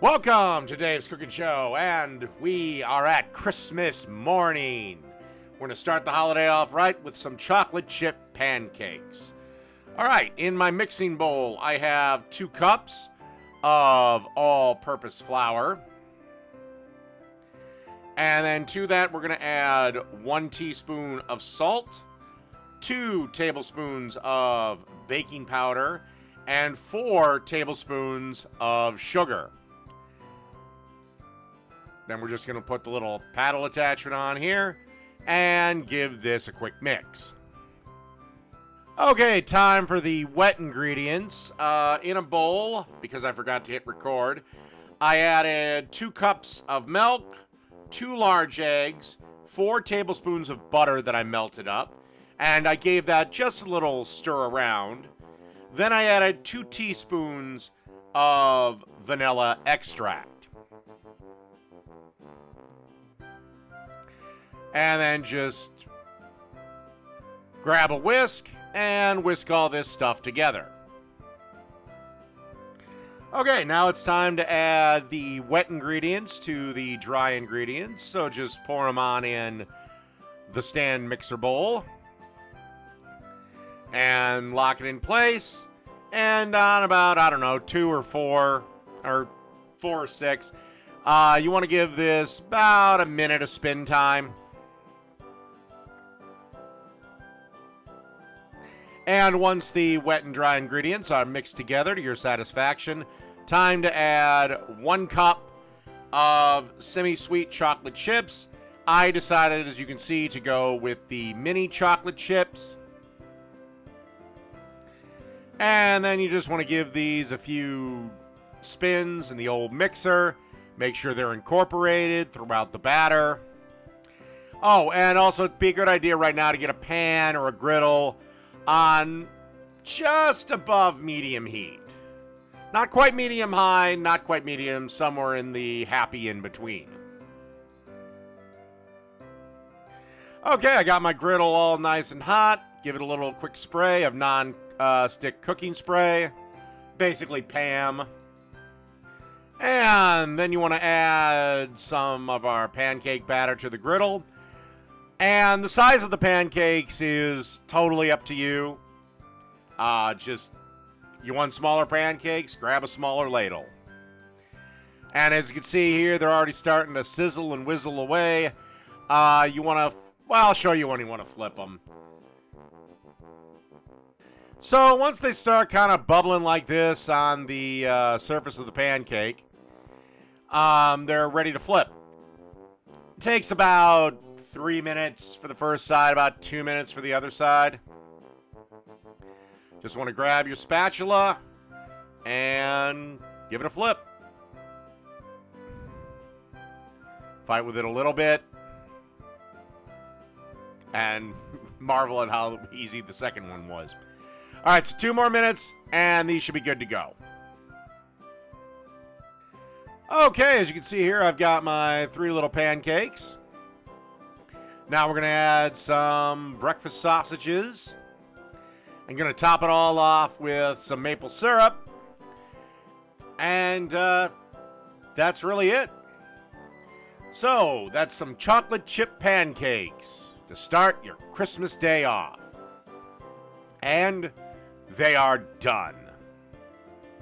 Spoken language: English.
Welcome to Dave's Cooking Show, and we are at Christmas morning. We're going to start the holiday off right with some chocolate chip pancakes. All right, in my mixing bowl, I have 2 cups of all-purpose flour. And then to that, we're going to add 1 teaspoon of salt, 2 tablespoons of baking powder, and 4 tablespoons of sugar. Then we're just going to put the little paddle attachment on here and give this a quick mix. Okay, time for the wet ingredients. In a bowl, because I forgot to hit record, I added 2 cups of milk, 2 large eggs, 4 tablespoons of butter that I melted up, and I gave that just a little stir around. Then I added 2 teaspoons of vanilla extract. And then just grab a whisk and whisk all this stuff together. Okay, now it's time to add the wet ingredients to the dry ingredients. So just pour them on in the stand mixer bowl. And lock it in place. And on about, 2 or 4, or 4 or 6, you want to give this about a minute of spin time. And once the wet and dry ingredients are mixed together to your satisfaction, time to add 1 cup of semi-sweet chocolate chips. I decided, as you can see, to go with the mini chocolate chips. And then you just want to give these a few spins in the old mixer. Make sure they're incorporated throughout the batter. Oh, and also it'd be a good idea right now to get a pan or a griddle on just above medium heat. Not quite medium high, not quite medium, somewhere in the happy in between. Okay, I got my griddle all nice and hot. Give it a little quick spray of non-stick cooking spray. Basically Pam. And then you want to add some of our pancake batter to the griddle. And the size of the pancakes is totally up to you. You want smaller pancakes, grab a smaller ladle. And as you can see here, they're already starting to sizzle and whizzle away. You want to, I'll show you when you want to flip them. So once they start kind of bubbling like this on the surface of the pancake, they're ready to flip. It takes about 3 minutes for the first side, about 2 minutes for the other side. Just want to grab your spatula and give it a flip. Fight with it a little bit. And marvel at how easy the second one was. All right, so 2 more minutes, and these should be good to go. Okay, as you can see here, I've got my 3 little pancakes. Now we're going to add some breakfast sausages. I'm going to top it all off with some maple syrup. And that's really it. So, that's some chocolate chip pancakes to start your Christmas day off. And they are done.